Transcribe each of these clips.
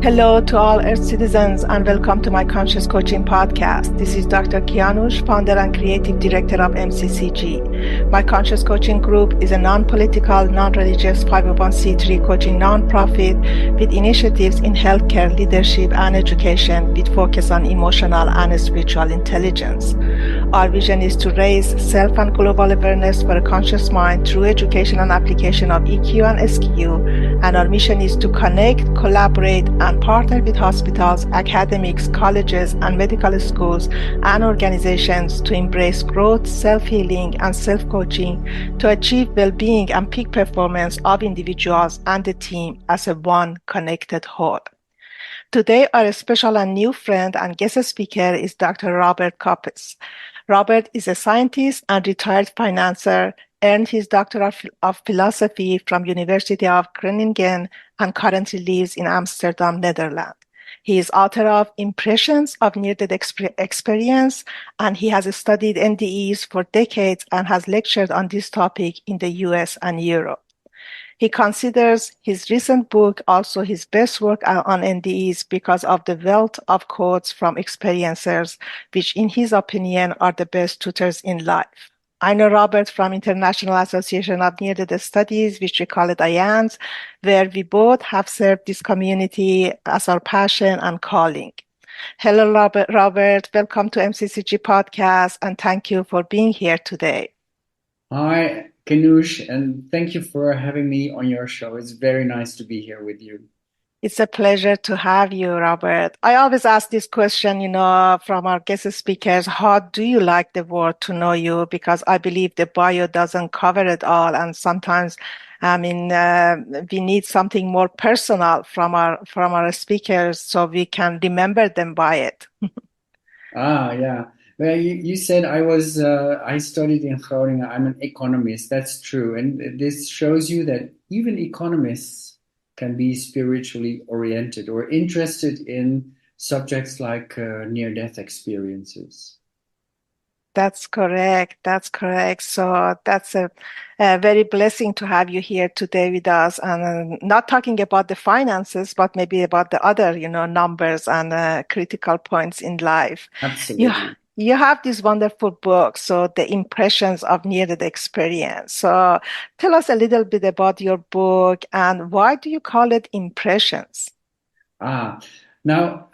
Hello to all Earth citizens and welcome to my Conscious Coaching Podcast. This is Dr. Kianush, founder and creative director of MCCG. My Conscious Coaching Group is a non-political, non-religious 501c3 coaching nonprofit with initiatives in healthcare, leadership, and education with focus on emotional and spiritual intelligence. Our vision is to raise self and global awareness for a conscious mind through education and application of EQ and SQ, and our mission is to connect, collaborate, and partner with hospitals, academics, colleges, and medical schools and organizations to embrace growth, self-healing, and self-coaching to achieve well-being and peak performance of individuals and the team as a one connected whole. Today, our special and new friend and guest speaker is Dr. Robert Koppes. Robert is a scientist and retired financier, earned his Doctor of Philosophy from University of Groningen, and currently lives in Amsterdam, Netherlands. He is author of Impressions of Near-Death Experience, and he has studied NDEs for decades and has lectured on this topic in the US and Europe. He considers his recent book also his best work on NDEs because of the wealth of quotes from experiencers, which in his opinion are the best tutors in life. I know Robert from International Association of Near-Death Studies, which we call it IANS, where we both have served this community as our passion and calling. Hello, Robert. Welcome to MCCG Podcast, and thank you for being here today. Hi, Kanush, and thank you for having me on your show. It's very nice to be here with you. It's a pleasure to have you, Robert. I always ask this question, from our guest speakers, how do you like the world to know you? Because I believe the bio doesn't cover it all. And sometimes, we need something more personal from our speakers so we can remember them by it. Yeah. Well, you said I studied in Groningen. I'm an economist. That's true. And this shows you that even economists can be spiritually oriented or interested in subjects like near-death experiences. That's correct. That's correct. So that's a very blessing to have you here today with us, and not talking about the finances, but maybe about the other, numbers and critical points in life. You Absolutely. you have this wonderful book, so the impressions of near-death experience. So tell us a little bit about your book and why do you call it impressions? Ah, now,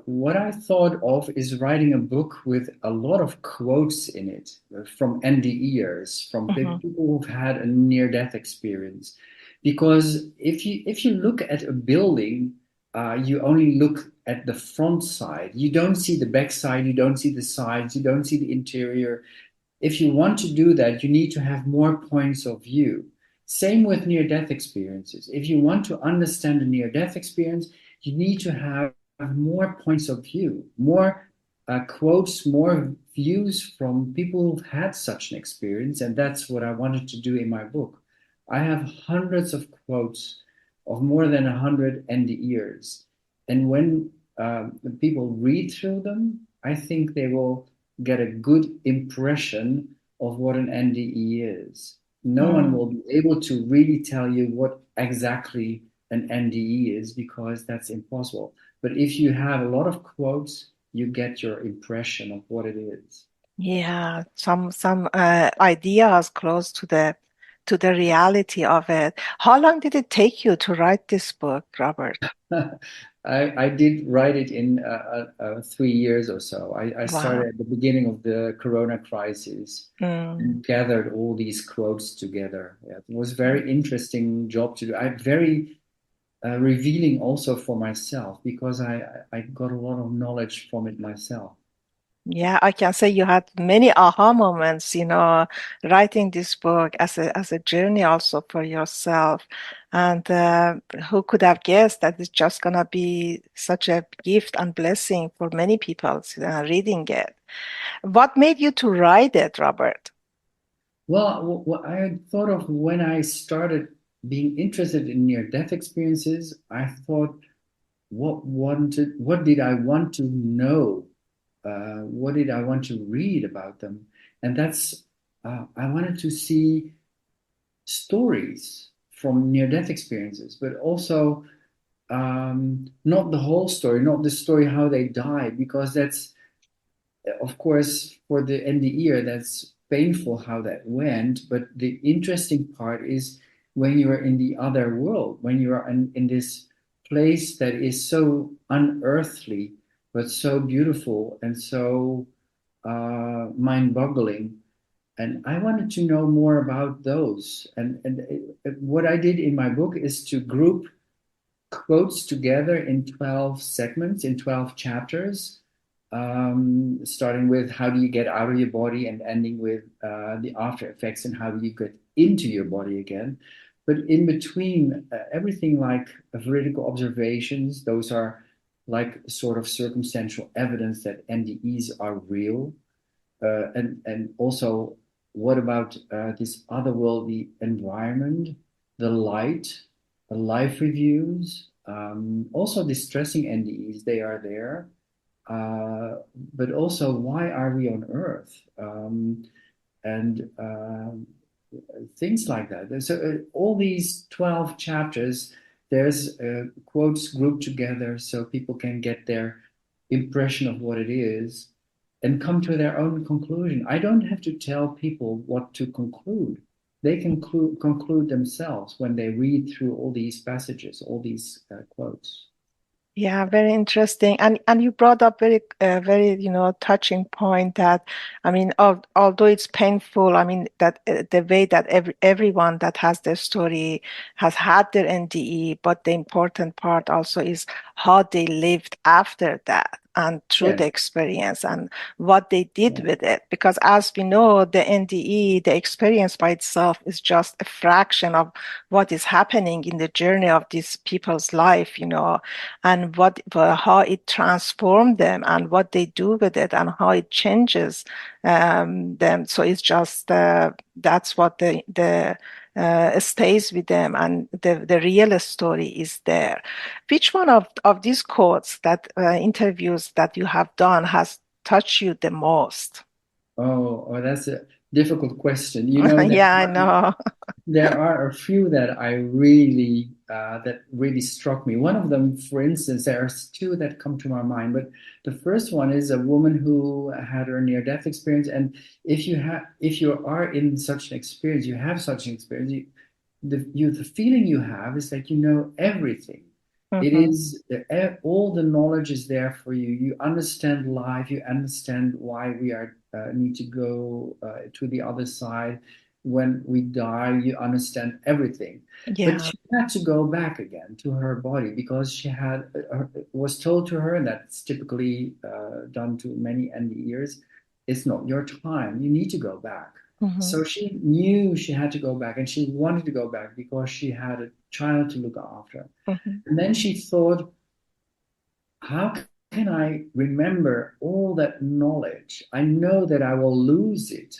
what I thought of is writing a book with a lot of quotes in it from NDEs, from Hmm. people who've had a near-death experience. Because if you look at a building, you only look at the front side. You don't see the back side, you don't see the sides, you don't see the interior. If you want to do that, you need to have more points of view. Same with near-death experiences. If you want to understand a near-death experience, you need to have more points of view, more quotes, more views from people who've had such an experience. And that's what I wanted to do in my book. I have hundreds of quotes of more than 100 NDEs. And when the people read through them, I think they will get a good impression of what an NDE is. No one will be able to really tell you what exactly an NDE is because that's impossible. But if you have a lot of quotes, you get your impression of what it is. Yeah, some ideas close to the reality of it. How long did it take you to write this book, Robert? I did write it in 3 years or so. I Wow. started at the beginning of the Corona crisis Mm. and gathered all these quotes together. Yeah, it was a very interesting job to do. I very revealing also for myself because I got a lot of knowledge from it myself. Yeah, I can say you had many aha moments, writing this book as a journey also for yourself. And who could have guessed that it's just gonna be such a gift and blessing for many people reading it. What made you to write it, Robert? Well, what I thought of when I started being interested in near-death experiences, I thought, what did I want to know? What did I want to read about them? And I wanted to see stories from near-death experiences, but also not the whole story, not the story how they died, because that's, of course, for the NDE, that's painful how that went. But the interesting part is when you are in the other world, when you are in this place that is so unearthly, but so beautiful and so mind-boggling. And I wanted to know more about those. And what I did in my book is to group quotes together in 12 segments, in 12 chapters, starting with how do you get out of your body and ending with the after effects and how do you get into your body again. But in between, everything like veridical observations, those are like sort of circumstantial evidence that NDEs are real. And also, what about this otherworldly environment, the light, the life reviews, also distressing NDEs, they are there. But also, why are we on Earth? And things like that. So all these 12 chapters, there's quotes grouped together so people can get their impression of what it is and come to their own conclusion. I don't have to tell people what to conclude. They can conclude themselves when they read through all these passages, all these quotes. Yeah, very interesting. And you brought up very, touching point that, I mean, although it's painful, I mean, that the way that everyone that has their story has had their NDE, but the important part also is how they lived after that and through Yeah, the experience and what they did yeah, with it. Because as we know, the NDE, the experience by itself is just a fraction of what is happening in the journey of these people's life, and how it transformed them and what they do with it and how it changes them. So it's just that's what the stays with them, and the real story is there. Which one of these quotes that interviews that you have done has touched you the most? that's a difficult question. You know, Yeah, I know. there are a few that really struck me. One of them, for instance, there are two that come to my mind, but the first one is a woman who had her near-death experience. And if you are in such an experience, you have such an experience, the feeling you have is that you know everything. It Hmm. is all the knowledge is there for you. You understand life. You understand why we are need to go to the other side. When we die, you understand everything. But Yeah. she had to go back again to her body because she had it was told to her, and that's typically done to many NDEs, it's not your time. You need to go back. Hmm. So she knew she had to go back, and she wanted to go back because she had a child to look after. Hmm. And then she thought, how can I remember all that knowledge? I know that I will lose it,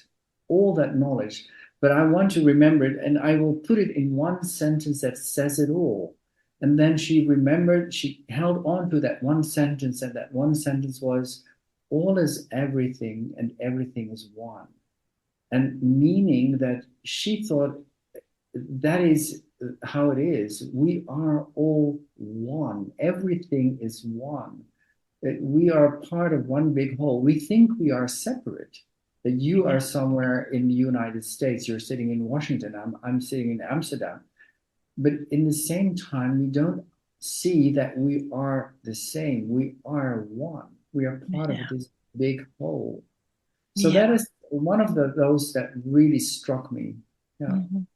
all that knowledge, but I want to remember it and I will put it in one sentence that says it all. And then she remembered, she held on to that one sentence, and that one sentence was, all is everything and everything is one. And meaning that she thought that is how it is. We are all one. Everything is one. That we are part of one big whole. We think we are separate. That you Yeah. are somewhere in the United States, you're sitting in Washington, I'm sitting in Amsterdam. But in the same time, we don't see that we are the same. We are one. We are part of Yeah. this big whole. So that Yeah. is one of those that really struck me. Yeah. Mhm.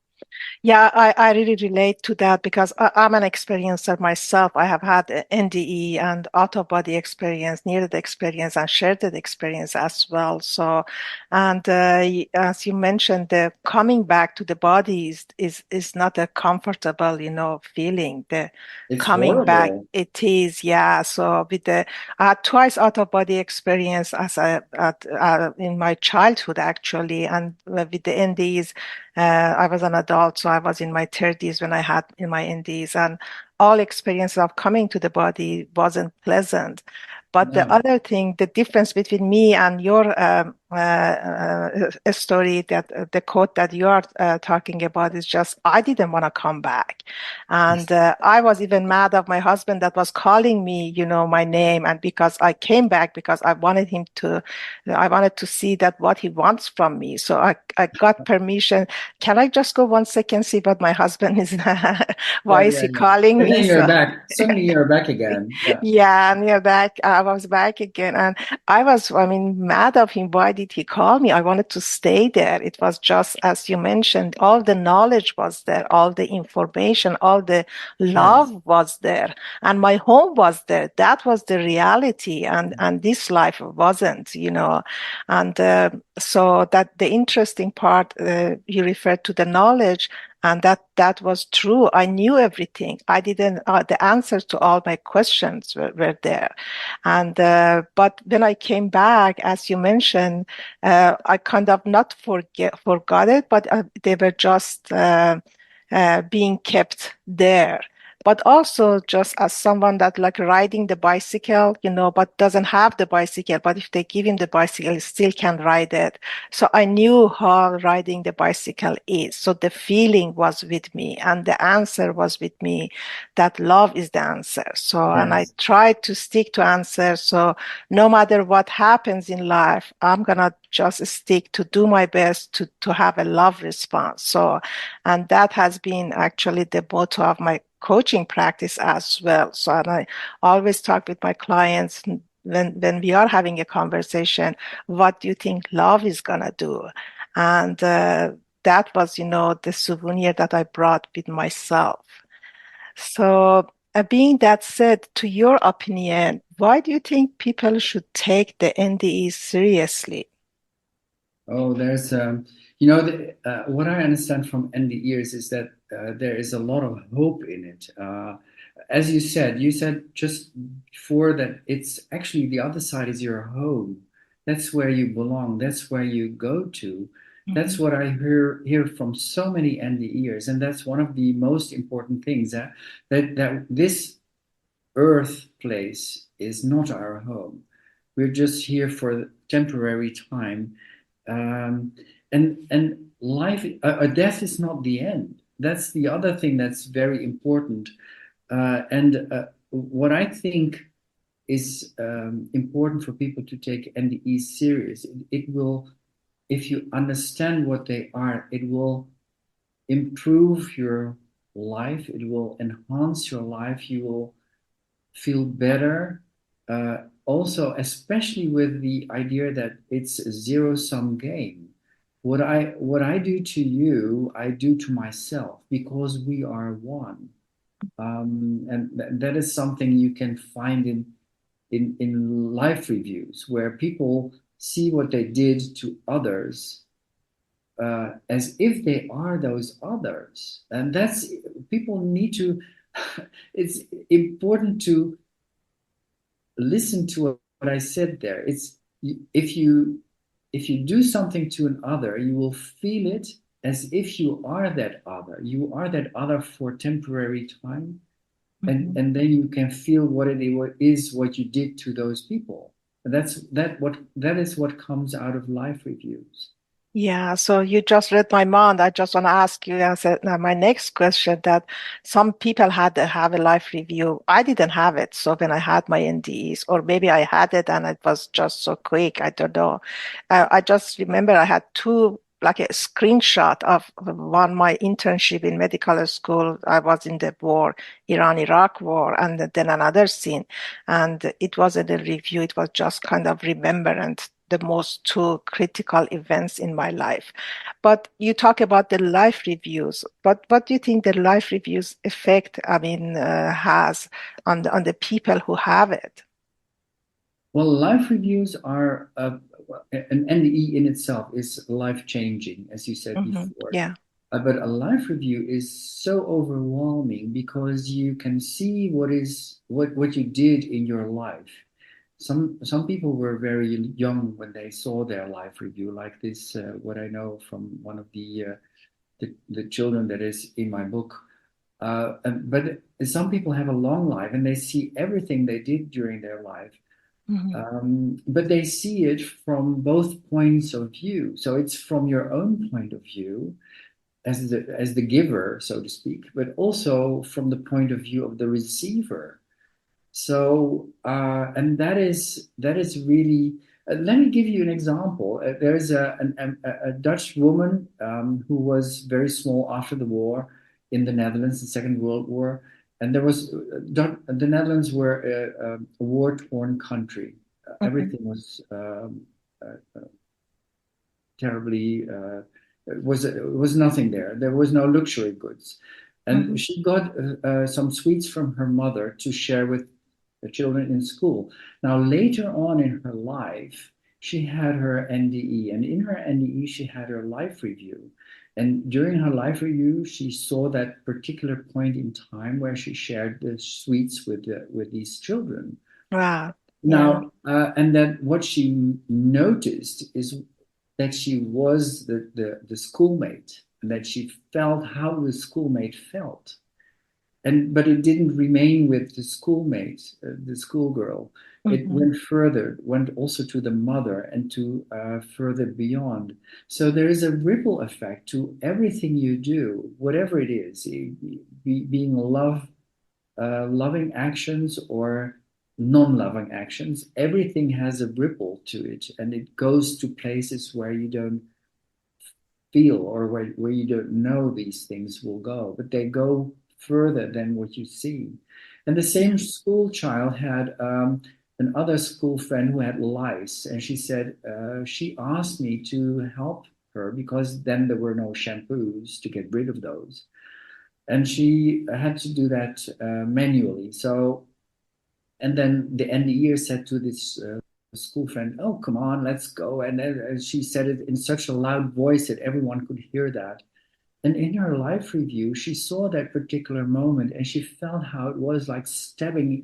Yeah, I really relate to that because I'm an experiencer myself. I have had NDE and out-of-body experience, near-death experience, and shared-death experience as well. So, and as you mentioned, the coming back to the body is not a comfortable, feeling. The It's coming back, horrible. it is, yeah. So with I had twice out-of-body experience in my childhood actually, and with the NDEs. I was an adult, so I was in my 30s when I had in my NDEs, and all experience of coming to the body wasn't pleasant. But the No. other thing, the difference between me and your a story that the quote that you are talking about is just, I didn't want to come back. And I was even mad of my husband that was calling me, my name. And because I came back, because I wanted to see that what he wants from me. So I got permission. Can I just go 1 second, see what my husband is, Yeah, why is yeah, he yeah. calling And me? then you're So back. Suddenly you're back again. Yeah. yeah, and you're back. I was back again. And mad of him. Why did he call me? I wanted to stay there. It was just, as you mentioned, all the knowledge was there, all the information, all the Yes. love was there, and my home was there. That was the reality. And this life wasn't. And so that the interesting part, you referred to the knowledge, and that was true. I knew everything. I didn't, the answers to all my questions were there. And, but when I came back, as you mentioned, I kind of not forgot it, but they were just being kept there. But also just as someone that like riding the bicycle, but doesn't have the bicycle, but if they give him the bicycle, he still can ride it. So I knew how riding the bicycle is. So the feeling was with me and the answer was with me, that love is the answer. So, and I Yes. tried to stick to answers. So no matter what happens in life, I'm gonna just stick to do my best to have a love response. So, and that has been actually the motto of my coaching practice as well. So, and I always talk with my clients when we are having a conversation, what do you think love is gonna do? And that was, the souvenir that I brought with myself. So, being that said, to your opinion, why do you think people should take the NDEs seriously? Oh, there's, what I understand from NDEs is that there is a lot of hope in it. As you said just before that it's actually the other side is your home. That's where you belong. That's where you go to. That's Mhm. what I hear from so many NDEs, and that's one of the most important things that this earth place is not our home. We're just here for temporary time, um, and life, a death is not the end. That's the other thing that's very important. And what I think is important for people to take NDEs serious. It will, if you understand what they are, it will improve your life. It will enhance your life. You will feel better. Also, especially with the idea that it's a zero-sum game. What I do to you, I do to myself because we are one. And that is something you can find in life reviews where people see what they did to others as if they are those others. And that's people need to. It's important to listen to what I said there. It's if you if you do something to an other, you will feel it as if you are that other. You are that other for temporary time, Mhm. and then you can feel what it is what you did to those people. And that is what comes out of life reviews. Yeah, so you just read my mind. I just want to ask you, I said, now my next question, that some people had to have a life review. I didn't have it. So when I had my NDEs, or maybe I had it and it was just so quick, I don't know. I just remember I had two, like a screenshot of one, my internship in medical school. I was in the war, Iran-Iraq war, and then another scene. And it wasn't a review. It was just kind of remembrance, the most two critical events in my life. But you talk about the life reviews. But what do you think the life reviews effect, has on the people who have it? Well, life reviews are an NDE in itself is life changing, as you said before. Yeah. But a life review is so overwhelming because you can see what you did in your life. Some people were very young when they saw their life review, like this. What I know from one of the children that is in my book. But some people have a long life and they see everything they did during their life. But they see it from both points of view. So it's from your own point of view as the giver, so to speak, but also from the point of view of the receiver. So, and that is really. Let me give you an example. There's a Dutch woman who was very small after the war in the Netherlands, the Second World War, and the Netherlands were a war-torn country. Everything was terribly. Was nothing there. There was no luxury goods, and she got some sweets from her mother to share with the children in school. Now, later on in her life, she had her NDE, and in her NDE, she had her life review. And during her life review, she saw that particular point in time where she shared the sweets with these children. Wow. Now, and that what she noticed is that she was the schoolmate, and that she felt how the schoolmate felt. But it didn't remain with the schoolmate, the schoolgirl. It went further, went also to the mother and to further beyond. So there is a ripple effect to everything you do, whatever it is, being loving actions or non-loving actions. Everything has a ripple to it, and it goes to places where you don't feel or where you don't know these things will go, but they go further than what you see. And the same school child had another school friend who had lice, and she said she asked me to help her because then there were no shampoos to get rid of those, and she had to do that manually. So, and then the NDE said to this school friend, "Oh, come on, let's go." And she said it in such a loud voice that everyone could hear that. And in her life review, she saw that particular moment and she felt how it was like stabbing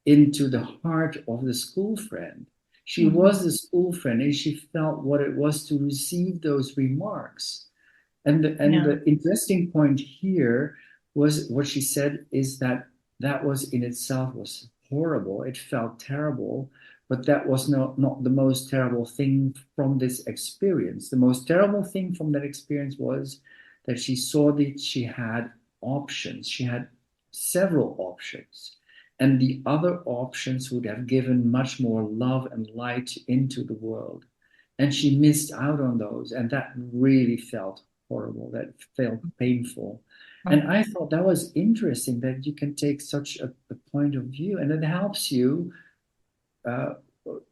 into the heart of the school friend. She was the school friend and she felt what it was to receive those remarks. And the interesting point here was what she said is that that was in itself was horrible. It felt terrible, but that was not the most terrible thing from this experience. The most terrible thing from that experience was that she saw that she had options. She had several options. And the other options would have given much more love and light into the world. And she missed out on those. And that really felt horrible. That felt painful. And I thought that was interesting that you can take such a point of view and it helps you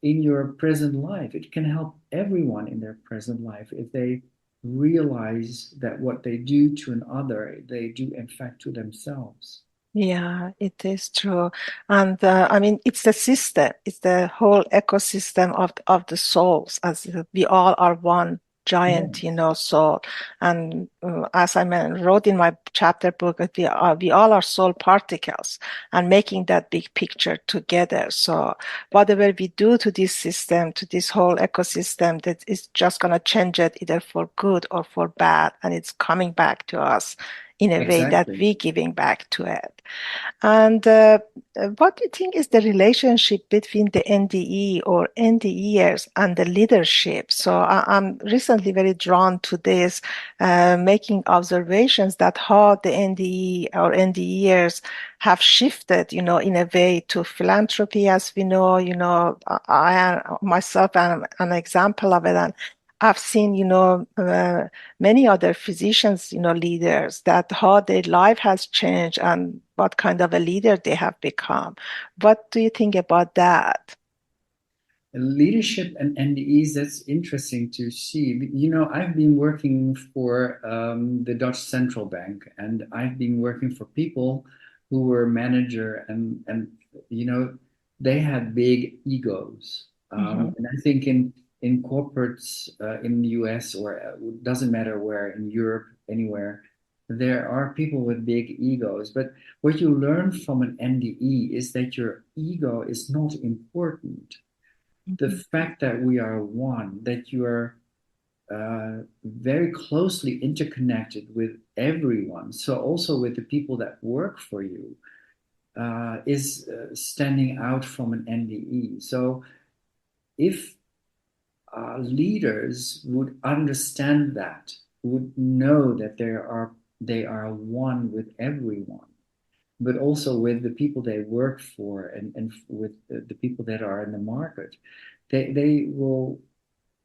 in your present life. It can help everyone in their present life if they realize that what they do to another, they do in fact to themselves. Yeah, it is true. And I mean, it's the system, it's the whole ecosystem of the souls, as we all are one Yeah, giant, soul. And as I wrote in my chapter book, that we all are soul particles and making that big picture together. So whatever we do to this system, to this whole ecosystem, that is just going to change it either for good or for bad. And it's coming back to us in a way that exactly. we're giving back to it. And what do you think is the relationship between the NDE or NDEers and the leadership? So I'm recently very drawn to this, making observations that how the NDE or NDEers have shifted, in a way to philanthropy, as we know. I myself am an example of it, and I've seen, many other physicians, leaders, that how their life has changed and what kind of a leader they have become. What do you think about that? Leadership and NDEs, that's interesting to see. I've been working for the Dutch Central Bank, and I've been working for people who were manager and they had big egos. And I think in corporates in the US or doesn't matter where, in Europe, anywhere, there are people with big egos. But what you learn from an NDE is that your ego is not important. The fact that we are one, that you are very closely interconnected with everyone, so also with the people that work for you, is standing out from an NDE. So if leaders would understand that, would know that they are one with everyone, but also with the people they work for, and with the people that are in the market, they will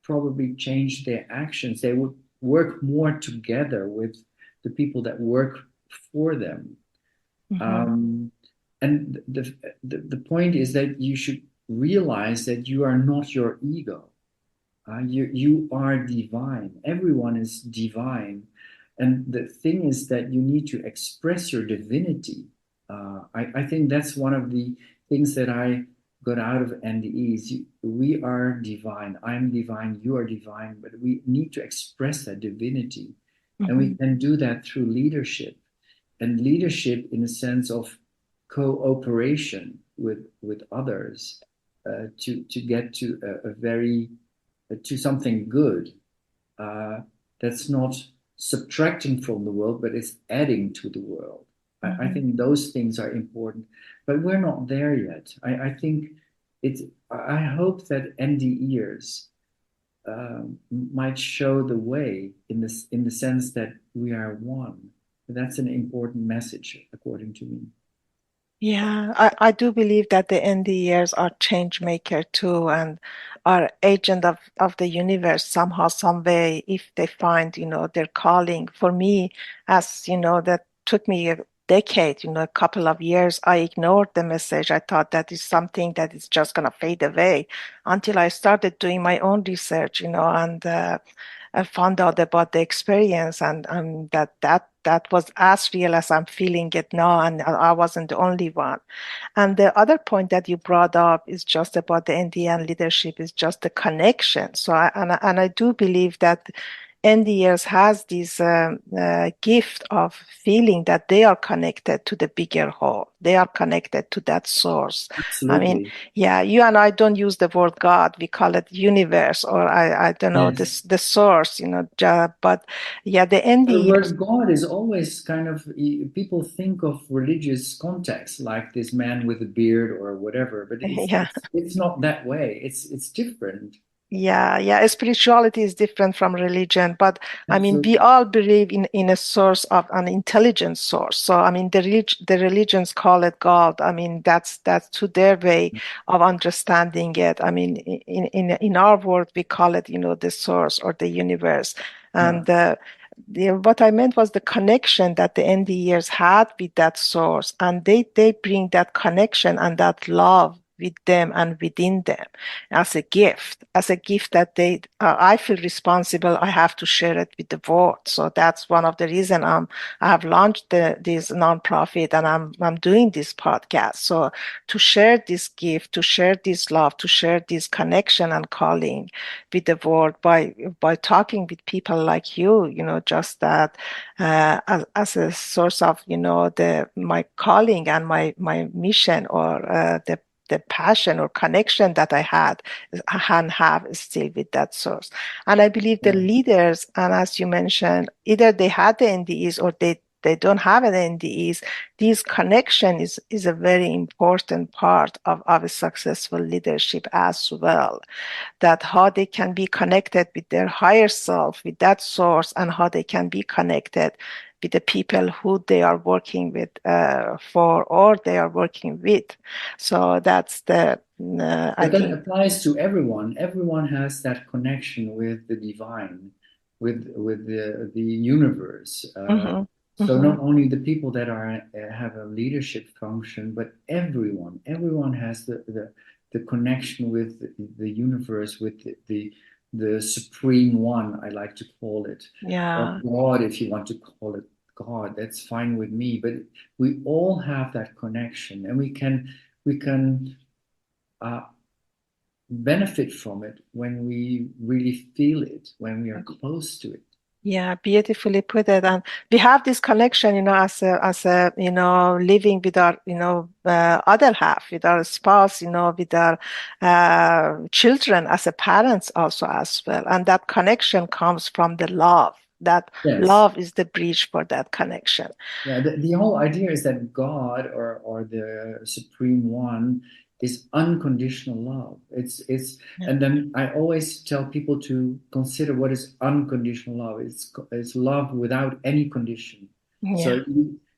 probably change their actions. They would work more together with the people that work for them. Mm-hmm. And the point is that you should realize that you are not your ego. You are divine. Everyone is divine. And the thing is that you need to express your divinity. I think that's one of the things that I got out of NDEs. We are divine. I'm divine. You are divine. But we need to express that divinity. And we Mm-hmm. can do that through leadership. And leadership in a sense of cooperation with others, to get to a very to something good, uh, that's not subtracting from the world, but is adding to the world. I Mm-hmm. think those things are important, but we're not there yet. I think it's. I hope that NDEs might show the way in the sense that we are one. That's an important message, according to me. Yeah, I do believe that the NDEs are change maker too, and are agent of the universe somehow, some way, if they find, their calling. For me, as that took me a decade, a couple of years, I ignored the message. I thought that is something that is just gonna fade away until I started doing my own research, and I found out about the experience, and that was as real as I'm feeling it now, and I wasn't the only one. And the other point that you brought up is just about the Indian leadership, is just the connection. So I do believe that NDEs has this gift of feeling that they are connected to the bigger whole. They are connected to that source. I mean, Absolutely. yeah, you and I don't use the word God. We call it universe, or I don't know, Yes. this the source, but yeah, the The NDEs, word God is always kind of, people think of religious context, like this man with a beard or whatever, but yeah. it's not that way. It's different. Yeah. Spirituality is different from religion, but I mean, we Absolutely. all believe in a source of an intelligent source. So I mean, the religions call it God. I mean, that's to their way of understanding it. I mean, in our world, we call it, the source or the universe. Yeah. And what I meant was the connection that the NDEs had with that source, and they bring that connection and that love with them and within them as a gift that I feel responsible. I have to share it with the world. So that's one of the reason I have launched this nonprofit, and I'm doing this podcast. So to share this gift, to share this love, to share this connection and calling with the world by talking with people like you, just that as a source of, my calling and my mission, or the passion or connection that I had and have still with that source. And I believe the Yeah. leaders, and as you mentioned, either they had the NDEs or they don't have an NDEs. This connection is a very important part of a successful leadership as well, that how they can be connected with their higher self, with that source, and how they can be connected with the people who they are working with for, or they are working with. So that's I But that think. applies to everyone. Everyone has that connection with the divine, with the universe. Hmm. So not Hmm. only the people that are have a leadership function, but everyone has the connection with the universe, with the supreme one, I like to call it, or Yeah. God, if you want to call it God, that's fine with me. But we all have that connection, and we can uh, benefit from it when we really feel it, when we are close to it. Yeah, beautifully put it. And we have this connection, as a living with our, other half, with our spouse, with our children, as a parents also as well. And that connection comes from the love. That Yes. love is the bridge for that connection. Yeah, the whole idea is that God, or the Supreme One, is unconditional love. It's Yeah. and then I always tell people to consider what is unconditional love. It's love without any condition. So Yeah.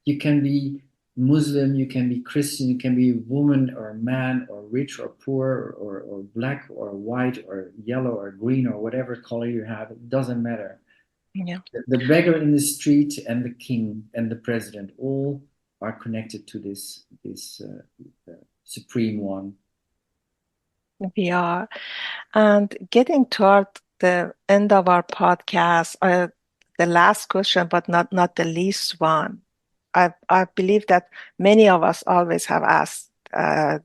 you can be Muslim, you can be Christian, you can be a woman or a man or rich or poor or black or white or yellow or green or whatever color you have. It doesn't matter. Yeah. The beggar in the street and the king and the president all are connected to this supreme one. We are. And getting toward the end of our podcast, the last question, but not the least one. I believe that many of us always have asked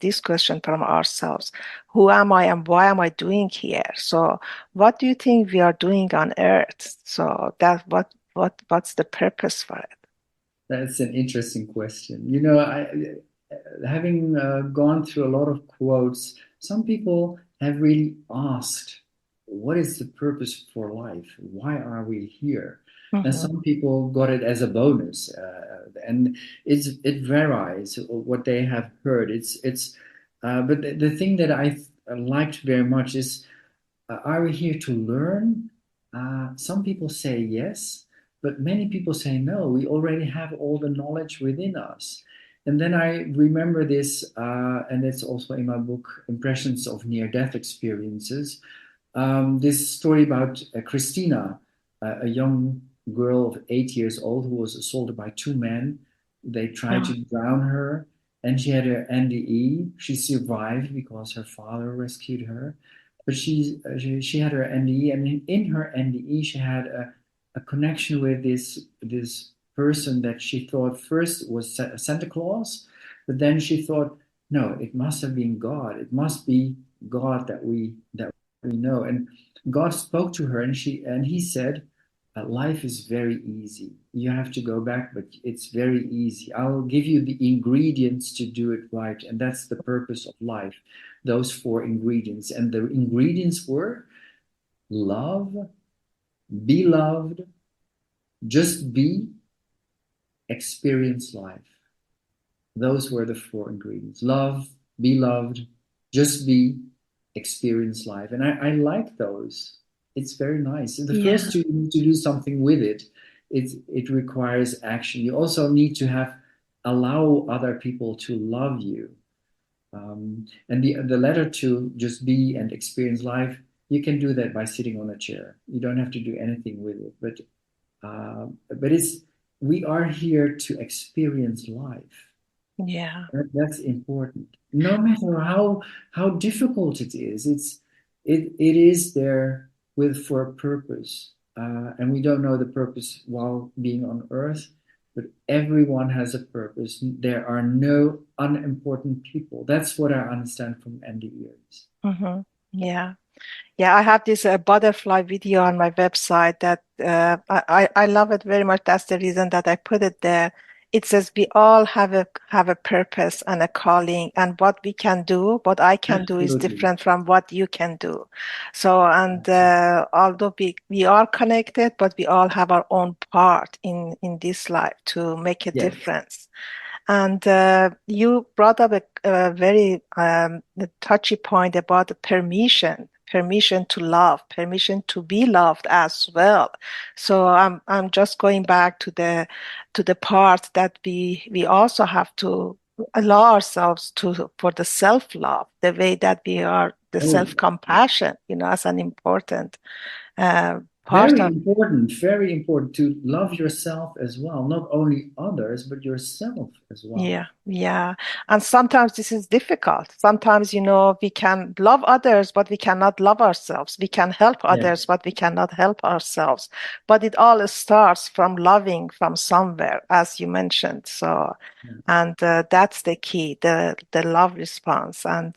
this question from ourselves: Who am I, and why am I doing here? So, what do you think we are doing on Earth? So that what's the purpose for it? That's an interesting question. You know, having gone through a lot of quotes, some people have really asked, what is the purpose for life? Why are we here? And Mm-hmm. some people got it as a bonus, and it varies what they have heard. But the thing that I liked very much is, are we here to learn? Some people say yes, but many people say no. We already have all the knowledge within us. And then I remember this, and it's also in my book, Impressions of Near-Death Experiences. This story about Christina, a young girl of 8 years old who was assaulted by two men. They tried Yeah. to drown her, and she had her NDE. She survived because her father rescued her. But she had her NDE, and in her NDE, she had a connection with this person that she thought first was Santa Claus, but then she thought, no, it must have been God. It must be God that we know. And God spoke to her, and he said, life is very easy. You have to go back, but it's very easy. I'll give you the ingredients to do it right. And that's the purpose of life, those four ingredients. And the ingredients were love, be loved, just be, experience life. Those were the four ingredients: love, be loved, just be, experience life. And I like those. It's very nice. The first Yeah. two, you need to do something with it. It requires action. You also need to allow other people to love you. And the latter two, just be and experience life, you can do that by sitting on a chair. You don't have to do anything with it. But it's we are here to experience life. Yeah. That's important. No matter how difficult it is, it is there for a purpose, and we don't know the purpose while being on Earth, but everyone has a purpose. There are no unimportant people. That's what I understand from NDEs. Mm-hmm. Yeah. Yeah, I have this butterfly video on my website that I love it very much. That's the reason that I put it there. It says we all have a purpose and a calling, and what we can do, what I can do is Absolutely. different from what you can do. So, and Absolutely. although we are connected, but we all have our own part in this life to make a Yes. difference. And you brought up a very touchy point about the permission to love, permission to be loved as well. So I'm just going back to the part that we also have to allow ourselves to for the self-love, the way that we are the Oh, self-compassion, as an important part of. very important to love yourself as well, not only others, but yourself as well. Yeah, yeah. And sometimes this is difficult. Sometimes, we can love others, but we cannot love ourselves. We can help others, Yes. but we cannot help ourselves. But it all starts from loving from somewhere, as you mentioned. So, Yeah. and that's the key, the love response. And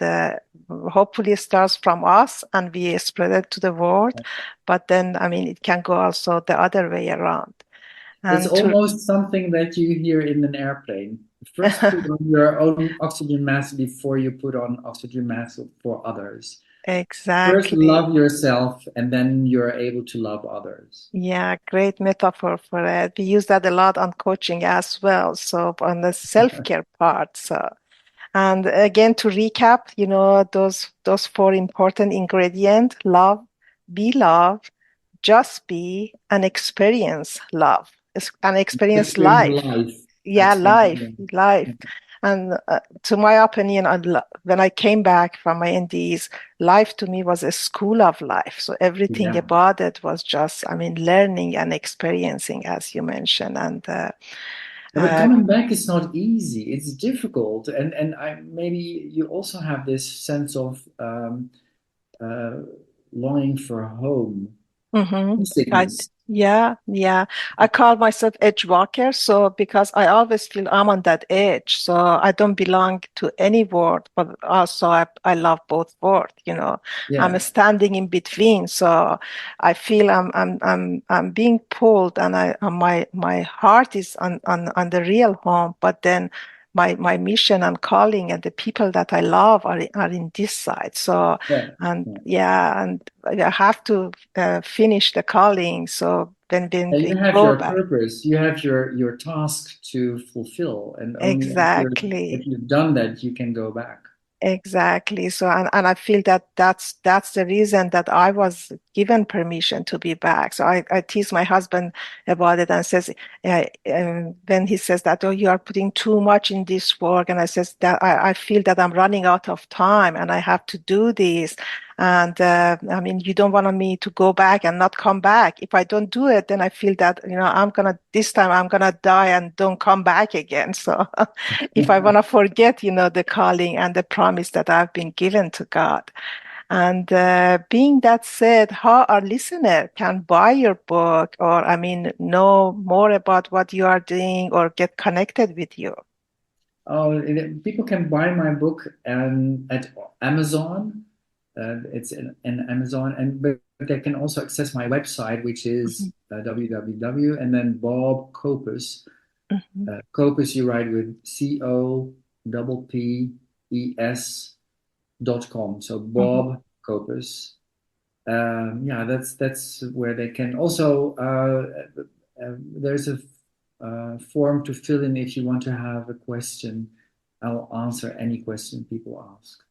hopefully it starts from us and we spread it to the world. But then, I mean, it can go also the other way around. It's And to almost something that you hear in an airplane. First, put on your own oxygen mask before you put on oxygen mask for others. First, exactly. love yourself, and then you're able to love others. Yeah, great metaphor for it. We use that a lot on coaching as well. So on the self-care part. So And again, to recap, those four important ingredients: love, be loved, just be, and experience love, and experience Experience life. life. Yeah, life, Experience life. life. And to my opinion, when I came back from my NDEs, life to me was a school of life. So everything Yeah. about it was just, I mean, learning and experiencing, as you mentioned. And Yeah, but uh, coming back is not easy. It's difficult, and maybe you also have this sense of uh, longing for home, Mm-hmm. I homesickness. yeah. I call myself edge walker, so because I always feel I'm on that edge, so I don't belong to any world, but also I love both worlds, I'm Yeah, standing in between, so I feel I'm being pulled, and my heart is on the real home, but then my mission and calling and the people that I love are in this side. So yeah, and yeah. yeah, and I have to finish the calling. So when And they you have go your back, purpose, you have your task to fulfill, and only after exactly. if you've done that, you can go back. Exactly. So, and I feel that that's the reason that I was given permission to be back. So I tease my husband about it and says, when he says that, oh, you are putting too much in this work. And I says that I feel that I'm running out of time and I have to do this. And I mean, you don't want me to go back and not come back. If I don't do it, then I feel that, this time I'm gonna die and don't come back again. So if I want to forget, the calling and the promise that I've been given to God. And being that said, how our listener can buy your book or, I mean, know more about what you are doing or get connected with you? Oh, people can buy my book at Amazon. It's in Amazon, but they can also access my website, which Mhm, is www and then Bob Copus. mhm, Copus you write with COPPES.com. So mhm. Bob Copus. Yeah, that's where they can also. There's a form to fill in if you want to have a question. I'll answer any question people ask.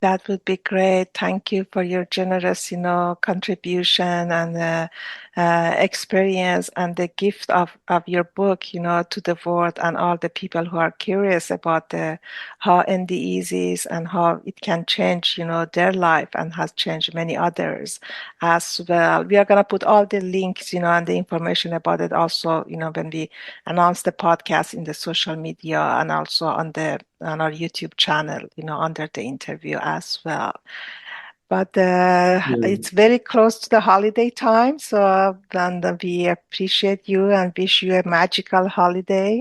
That would be great. Thank you for your generous, contribution and experience and the gift of your book, to the world and all the people who are curious about how NDEs is and how it can change, their life and has changed many others as well. We are going to put all the links, and the information about it also, when we announce the podcast in the social media and also on our YouTube channel, under the interview as well. But You. it's very close to the holiday time, so then we appreciate you and wish you a magical holiday